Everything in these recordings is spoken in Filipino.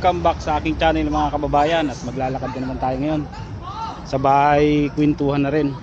welcome back sa aking channel mga kababayan. At maglalakad na naman tayo ngayon. Sabay kwentuhan na rin.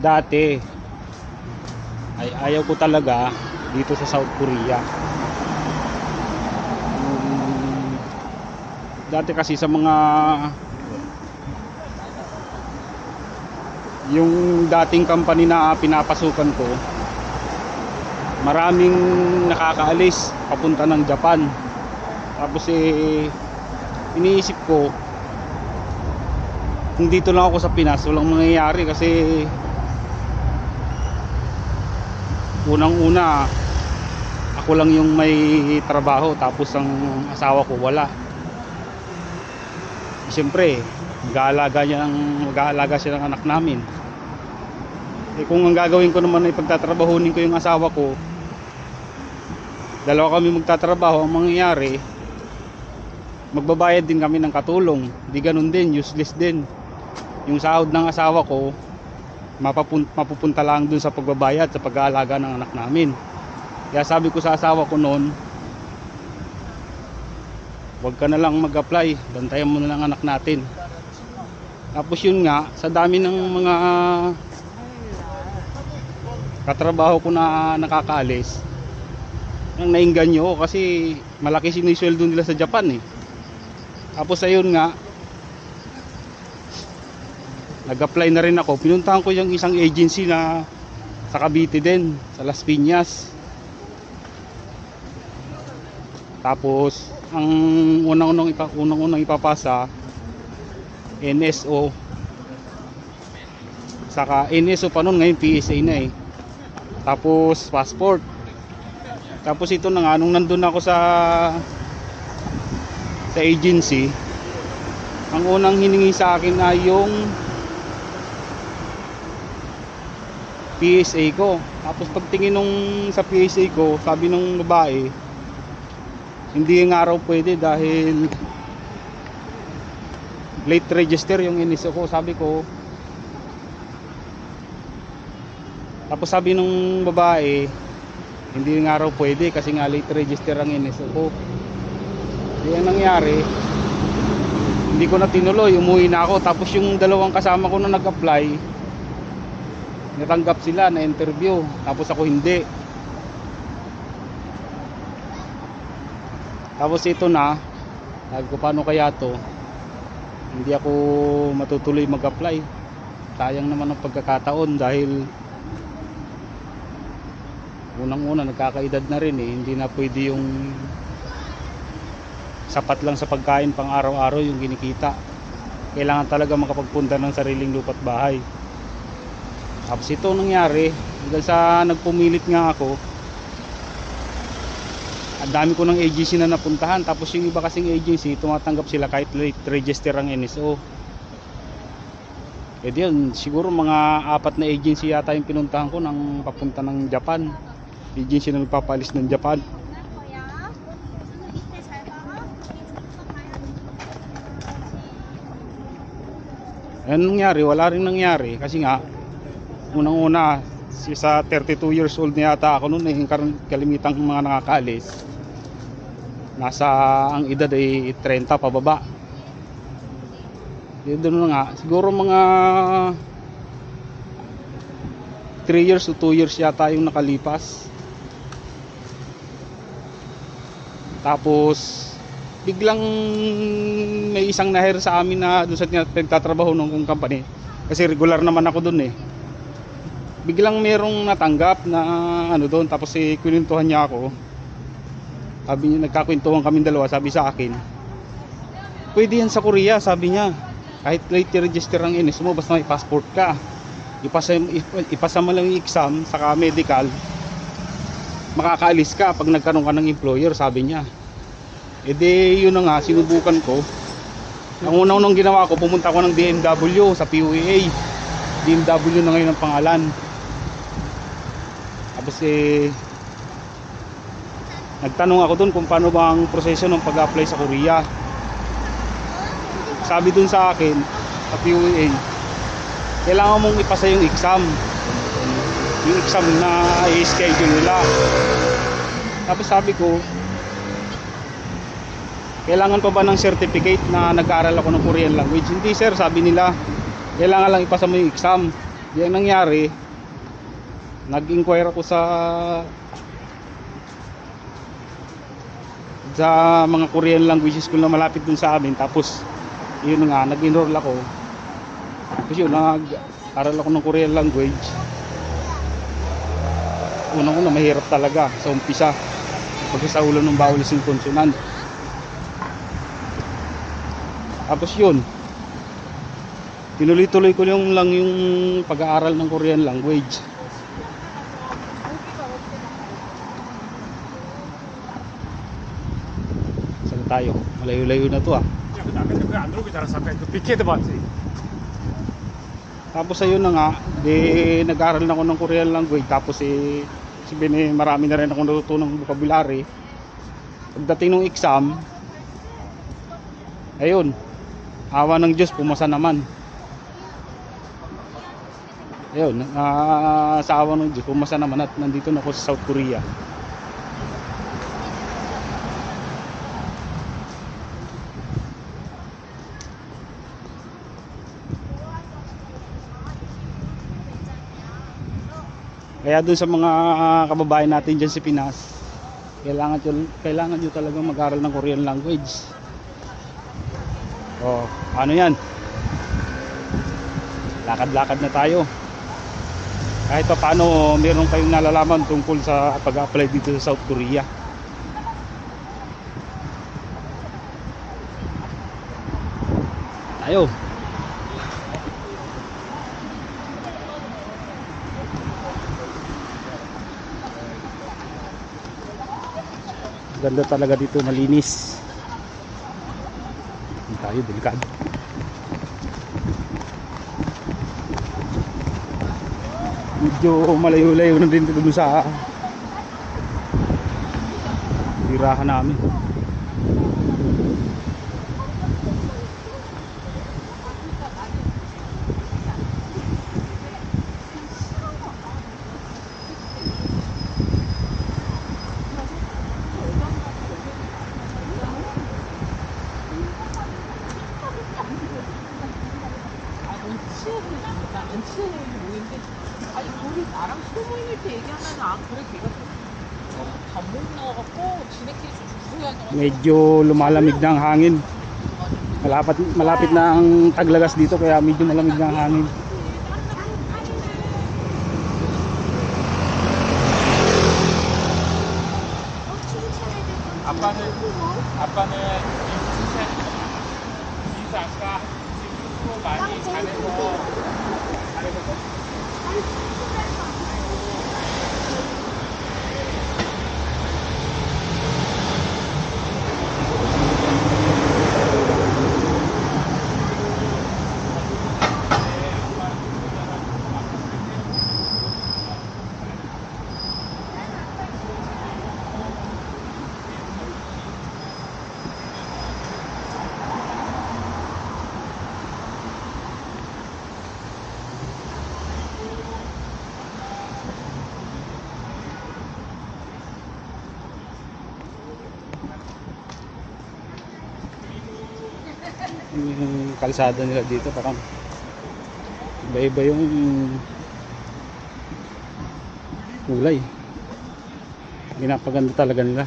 Dati ay ayaw ko talaga dito sa South Korea. Dati kasi sa mga yung dating company na pinapasukan ko, maraming nakakaalis papunta ng Japan. Tapos iniisip ko, kung dito lang ako sa Pinas, walang mangyayari kasi unang-una ako lang yung may trabaho, tapos ang asawa ko wala. Siyempre mag-aalaga siya ng anak namin. Kung ang gagawin ko naman ay pagtatrabahunin ko yung asawa ko, dalawa kami magtatrabaho, ang mangyayari magbabayad din kami ng katulong. Di ganun din, useless din. Yung sahod ng asawa ko mapupunta lang dun sa pagbabayad, sa pag-aalaga ng anak namin. Kaya sabi ko sa asawa ko noon, huwag ka na lang mag-apply, bantayan mo na lang anak natin. Tapos yun nga, sa dami ng mga katrabaho ko na nakakaalis, nang nainganyo kasi malaki sinisweldo nila sa Japan eh. Tapos ayun nga, nag-apply na rin ako. Pinuntahan ko yung isang agency na sa Cavite din, sa Las Piñas. Tapos ang unang-unang ipapasa, NSO, saka NSO pa noon, ngayon PSA na eh. Tapos passport. Tapos ito na nga, nung nandun ako sa agency, ang unang hiningi sa akin ay yung PSA ko. Tapos pagtingin nung sa PSA ko, sabi nung babae, hindi nga raw pwede dahil late register yung NSO ko. Sabi ko, tapos sabi nung babae, hindi nga raw pwede kasi nga late register ang NSO ko. Di ang nangyari, hindi ko na tinuloy, umuwi na ako. Tapos yung dalawang kasama ko na nag-apply, natanggap sila na interview, tapos ako hindi. Tapos ito na, sabi ko paano kaya to, hindi ako matutuloy mag-apply. Sayang naman ang pagkakataon dahil unang-una nagkakaedad na rin eh. Hindi na pwede yung sapat lang sa pagkain pang araw-araw yung ginikita. Kailangan talaga makapagpunta ng sariling lupa't bahay. Tapos ito nangyari dahil sa nagpumilit nga ako, ang dami ko ng agency na napuntahan. Tapos yung iba kasing agency, tumatanggap sila kahit late register ang NSO. Yun, siguro mga 4 na agency yata yung pinuntahan ko nang papunta ng Japan. Agency na nagpapalis ng Japan. Ano nangyari? Wala rin nangyari kasi nga unang-una sa 32 years old na yata ako noon, yung kalimitang mga nakakaalis nasa ang edad ay 30 pababa. Doon na nga siguro mga 3 years o 2 years yata yung nakalipas. Tapos biglang may isang na-hire sa amin na doon sa nagtatrabaho ng company, kasi regular naman ako doon eh. Biglang merong natanggap na ano doon, tapos kinuwentuhan niya ako. Sabi niya, nagkakwentuhan kaming dalawa, sabi sa akin, pwede yan sa Korea, sabi niya. Kahit late register ang NS mo, basta may passport ka, ipasa mo lang yung exam saka medical, makakaalis ka pag nagkaroon ka ng employer, sabi niya. Yun na nga, sinubukan ko. Ang unang ginawa ko, pumunta ko ng DMW sa PUEA. DMW na ngayon ang pangalan. Tapos nagtanong ako doon kung paano ba ang proseso ng pag-apply sa Korea. Sabi doon sa akin sa PUEA, kailangan mong ipasa yung exam na i-schedule nila. Tapos sabi ko, kailangan pa ba ng certificate na nag-aaral ako ng Korean language? Hindi sir, sabi nila, kailangan lang ipasa mo yung exam. Di ang nangyari, nag-inquire ako sa mga Korean language school na malapit dun sa amin. Tapos yun nga, nag-enroll ako. Tapos yun, nag-aral ako ng Korean language. Unang-una, mahirap talaga sa umpisa. Pag sa ulo ng bawal yung consonant. Tapos yun, tinuloy-tuloy ko yung pag-aaral ng Korean language. Saan tayo? Malayo-layo na to ah. Tapos ayun na nga, nag-aaral na ako ng Korean language. Tapos marami na rin ako natutunang vocabulary. Pagdating ng exam, ayun, awa ng Diyos, pumasa naman. Ayun, sa awa ng Diyos, pumasa naman at nandito na ako sa South Korea. Kaya dun sa mga kababayan natin dyan sa Pinas, kailangan nyo talagang mag-aral ng Korean language. Oh, ano yan? Lakad-lakad na tayo. Kahit pa paano meron kayong nalalaman tungkol sa pag-apply dito sa South Korea. Tayo. Ganda talaga dito, malinis. Tayo, delikado. Medyo malayo-layo na din dito sa tirahan namin. 아니 우리 나랑 소모임일 때 얘기하면 안 그래 걔가 밥먹 나와갖고 지네끼리 좀 구수해하더라고. Medyo lumalamig na ang hangin. Malapit na ang taglagas dito kaya medyo malamig na ang hangin. 아빠는 인사 아까 친구 많이 잘해서 Yung kalsada nila dito parang iba-iba yung kulay. Ginapaganda talaga nila.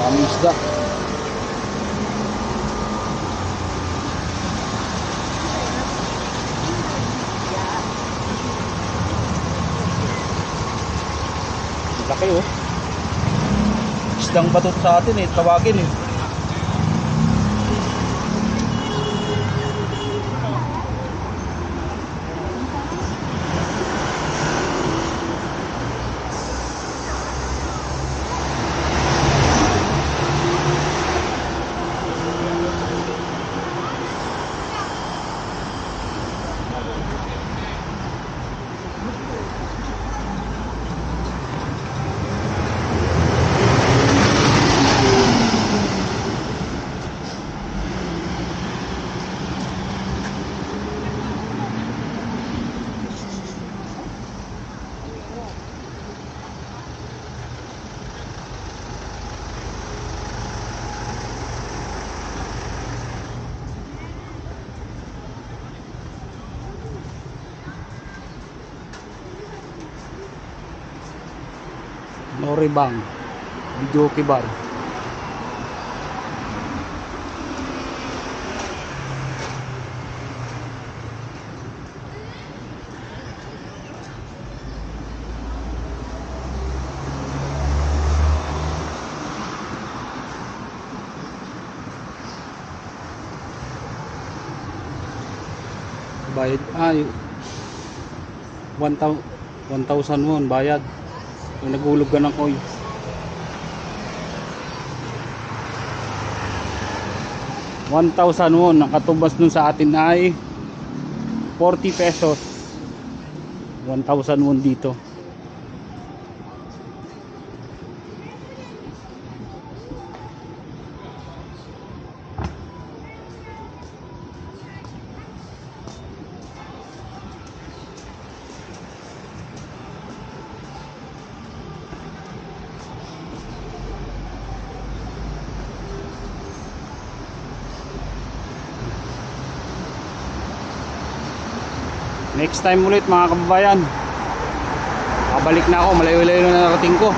Daming isda. Laki oh. Isdang batot sa atin eh, tawagin eh. Noribang Videoke Bar. Bayad 1,000 won bayad kung naghulog ka ng coin. 1,000 won, ang katubas nun sa atin ay 40 pesos. 1,000 won dito. Next time ulit mga kababayan, babalik na ako, malayo-layo na narating ko.